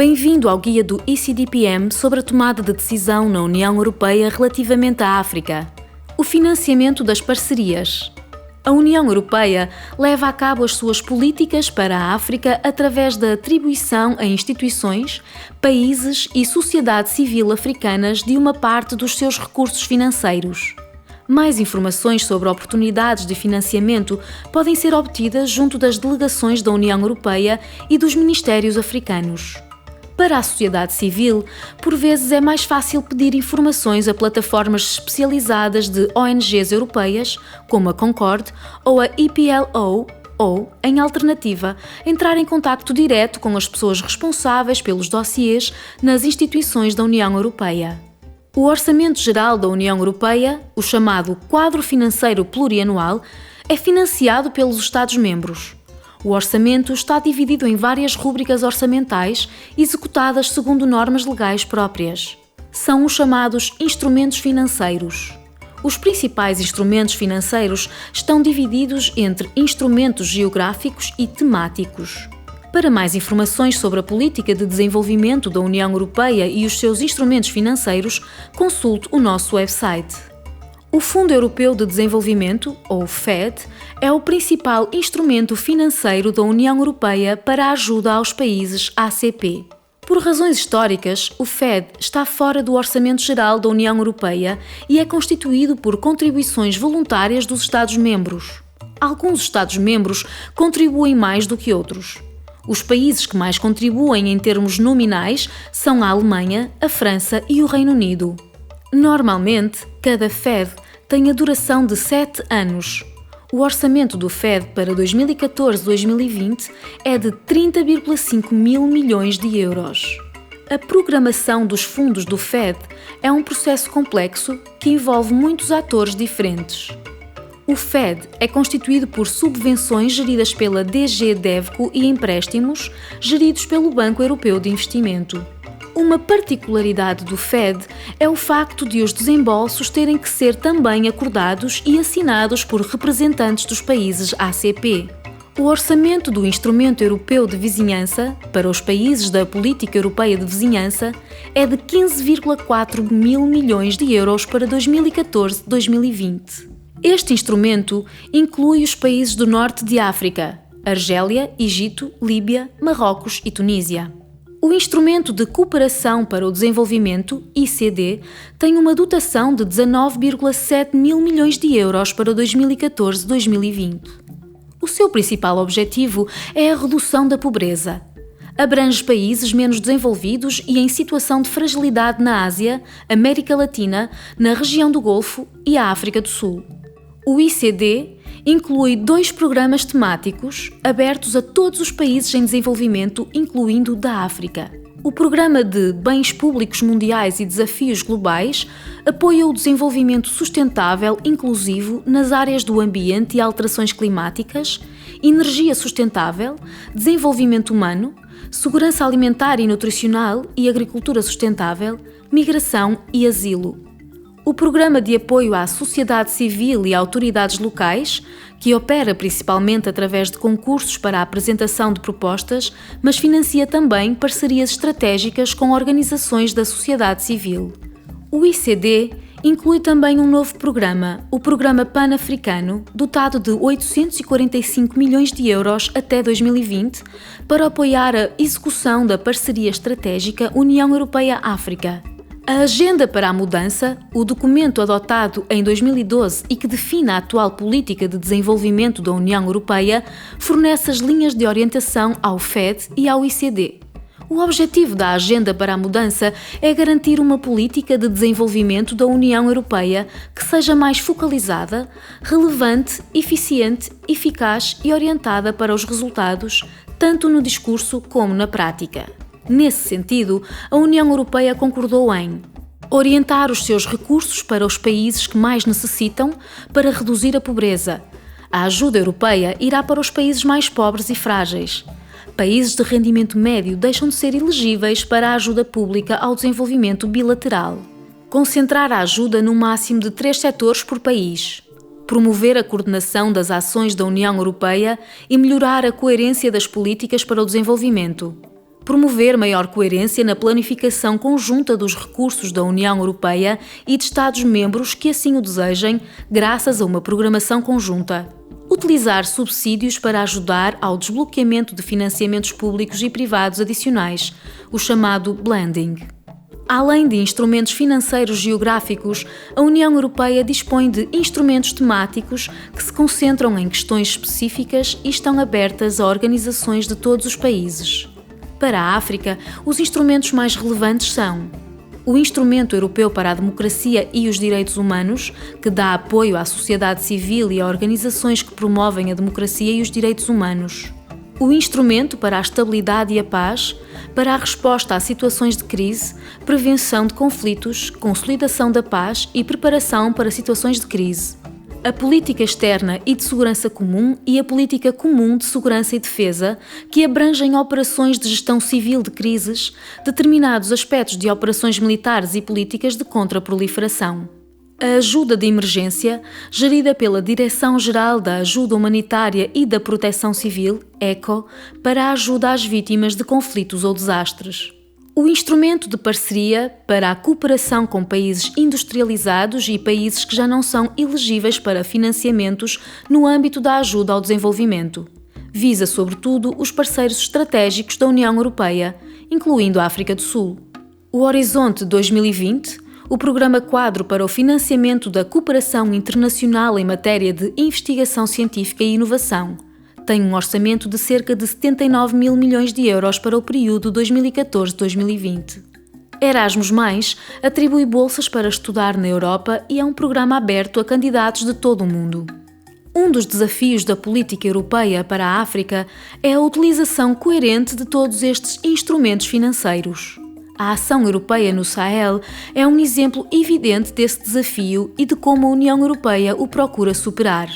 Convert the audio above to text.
Bem-vindo ao guia do ECDPM sobre a tomada de decisão na União Europeia relativamente à África. O financiamento das parcerias. A União Europeia leva a cabo as suas políticas para a África através da atribuição a instituições, países e sociedade civil africanas de uma parte dos seus recursos financeiros. Mais informações sobre oportunidades de financiamento podem ser obtidas junto das delegações da União Europeia e dos ministérios africanos. Para a sociedade civil, por vezes é mais fácil pedir informações a plataformas especializadas de ONGs europeias, como a Concord ou a EPLO, ou, em alternativa, entrar em contacto direto com as pessoas responsáveis pelos dossiês nas instituições da União Europeia. O Orçamento Geral da União Europeia, o chamado Quadro Financeiro Plurianual, é financiado pelos Estados-membros. O orçamento está dividido em várias rúbricas orçamentais executadas segundo normas legais próprias. São os chamados instrumentos financeiros. Os principais instrumentos financeiros estão divididos entre instrumentos geográficos e temáticos. Para mais informações sobre a política de desenvolvimento da União Europeia e os seus instrumentos financeiros, consulte o nosso website. O Fundo Europeu de Desenvolvimento, ou FED, é o principal instrumento financeiro da União Europeia para a ajuda aos países ACP. Por razões históricas, o FED está fora do Orçamento Geral da União Europeia e é constituído por contribuições voluntárias dos Estados-membros. Alguns Estados-membros contribuem mais do que outros. Os países que mais contribuem em termos nominais são a Alemanha, a França e o Reino Unido. Normalmente, cada FED tem a duração de 7 anos. O orçamento do FED para 2014-2020 é de 30,5 mil milhões de euros. A programação dos fundos do FED é um processo complexo que envolve muitos atores diferentes. O FED é constituído por subvenções geridas pela DG DevCo e empréstimos geridos pelo Banco Europeu de Investimento. Uma particularidade do FED é o facto de os desembolsos terem que ser também acordados e assinados por representantes dos países ACP. O orçamento do Instrumento Europeu de Vizinhança, para os países da Política Europeia de Vizinhança, é de 15,4 mil milhões de euros para 2014-2020. Este instrumento inclui os países do norte de África, Argélia, Egito, Líbia, Marrocos e Tunísia. O Instrumento de Cooperação para o Desenvolvimento, ICD, tem uma dotação de 19,7 mil milhões de euros para 2014-2020. O seu principal objetivo é a redução da pobreza. Abrange países menos desenvolvidos e em situação de fragilidade na Ásia, América Latina, na região do Golfo e a África do Sul. O ICD inclui 2 programas temáticos abertos a todos os países em desenvolvimento, incluindo da África. O Programa de Bens Públicos Mundiais e Desafios Globais apoia o desenvolvimento sustentável inclusivo nas áreas do ambiente e alterações climáticas, energia sustentável, desenvolvimento humano, segurança alimentar e nutricional e agricultura sustentável, migração e asilo. O Programa de Apoio à Sociedade Civil e Autoridades Locais, que opera principalmente através de concursos para a apresentação de propostas, mas financia também parcerias estratégicas com organizações da sociedade civil. O ICD inclui também um novo programa, o Programa Pan-Africano, dotado de 845 milhões de euros até 2020, para apoiar a execução da parceria estratégica União Europeia-África. A Agenda para a Mudança, o documento adotado em 2012 e que define a atual política de desenvolvimento da União Europeia, fornece as linhas de orientação ao FED e ao ICD. O objetivo da Agenda para a Mudança é garantir uma política de desenvolvimento da União Europeia que seja mais focalizada, relevante, eficiente, eficaz e orientada para os resultados, tanto no discurso como na prática. Nesse sentido, a União Europeia concordou em orientar os seus recursos para os países que mais necessitam para reduzir a pobreza. A ajuda europeia irá para os países mais pobres e frágeis. Países de rendimento médio deixam de ser elegíveis para a ajuda pública ao desenvolvimento bilateral. Concentrar a ajuda no máximo de 3 setores por país. Promover a coordenação das ações da União Europeia e melhorar a coerência das políticas para o desenvolvimento. Promover maior coerência na planificação conjunta dos recursos da União Europeia e de Estados-membros que assim o desejem, graças a uma programação conjunta. Utilizar subsídios para ajudar ao desbloqueamento de financiamentos públicos e privados adicionais, o chamado blending. Além de instrumentos financeiros geográficos, a União Europeia dispõe de instrumentos temáticos que se concentram em questões específicas e estão abertas a organizações de todos os países. Para a África, os instrumentos mais relevantes são o Instrumento Europeu para a Democracia e os Direitos Humanos, que dá apoio à sociedade civil e a organizações que promovem a democracia e os direitos humanos. O Instrumento para a Estabilidade e a Paz, para a resposta a situações de crise, prevenção de conflitos, consolidação da paz e preparação para situações de crise. A Política Externa e de Segurança Comum e a Política Comum de Segurança e Defesa, que abrangem operações de gestão civil de crises, determinados aspectos de operações militares e políticas de contraproliferação. A Ajuda de Emergência, gerida pela Direção-Geral da Ajuda Humanitária e da Proteção Civil, ECHO, para a ajuda às vítimas de conflitos ou desastres. O Instrumento de Parceria para a cooperação com países industrializados e países que já não são elegíveis para financiamentos no âmbito da ajuda ao desenvolvimento. Visa, sobretudo, os parceiros estratégicos da União Europeia, incluindo a África do Sul. O Horizonte 2020, o Programa Quadro para o Financiamento da Cooperação Internacional em matéria de investigação científica e inovação, tem um orçamento de cerca de 79 mil milhões de euros para o período 2014-2020. Erasmus+, atribui bolsas para estudar na Europa e é um programa aberto a candidatos de todo o mundo. Um dos desafios da política europeia para a África é a utilização coerente de todos estes instrumentos financeiros. A ação europeia no Sahel é um exemplo evidente desse desafio e de como a União Europeia o procura superar.